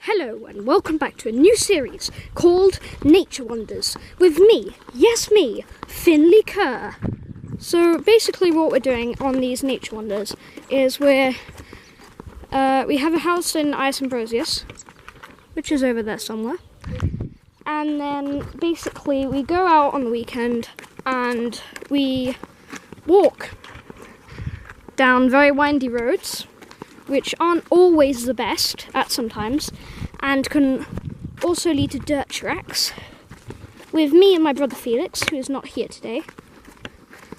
Hello and welcome back to a new series called Nature Wonders with me, yes me, Finley Kerr. So basically what we're doing on these Nature Wonders is we have a house in Ius Ambrosius, which is over there somewhere, and then basically we go out on the weekend and we walk down very windy roads, which aren't always the best at sometimes, and can also lead to dirt tracks, with me and my brother Felix, who is not here today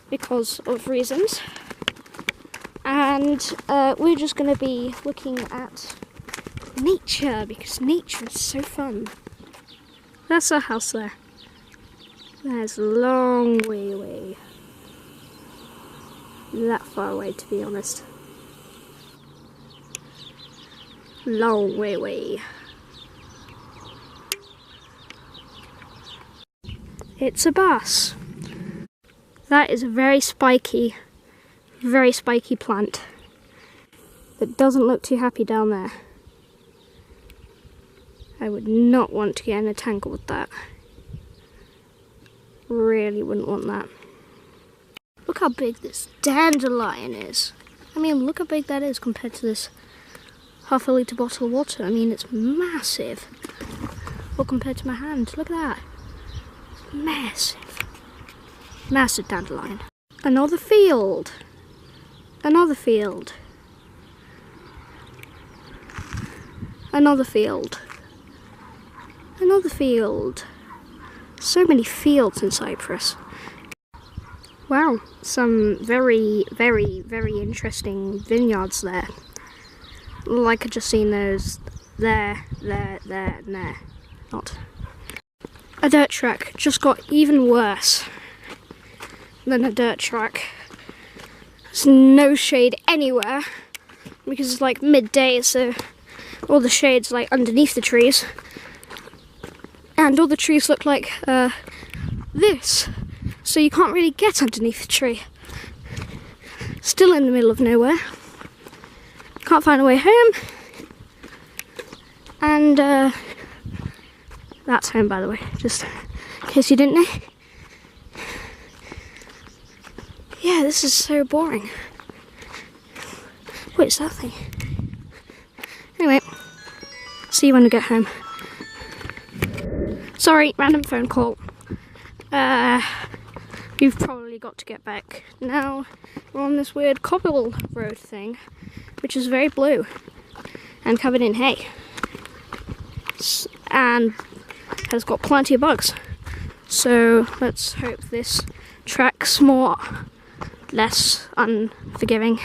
because of reasons. And we're just going to be looking at nature, because nature is so fun. That's our house there. There's a long way away. That far away, to be honest. Long way away. It's a bus. That is a very spiky plant that doesn't look too happy down there. I would not want to get in a tangle with that. Really wouldn't want that. Look how big this dandelion is. I mean, look how big that is compared to this half a litre bottle of water. I mean, it's massive. Well, compared to my hand, look at that. Massive. Massive dandelion. Another field. Another field. Another field. Another field. So many fields in Cyprus. Wow, some very interesting vineyards there. Like I just seen those there, and there. Not. A dirt track just got even worse than a dirt track. There's no shade anywhere because it's like midday, so all the shade's like underneath the trees. And all the trees look like this, so you can't really get underneath the tree. Still in the middle of nowhere. Can't find a way home. And that's home, by the way, just in case you didn't know. Yeah, this is so boring. What is that thing? Anyway, see you when we get home. Sorry, random phone call. You've probably got to get back. Now we're on this weird cobble road thing, which is very blue and covered in hay, and has got plenty of bugs. So let's hope this track's less unforgiving.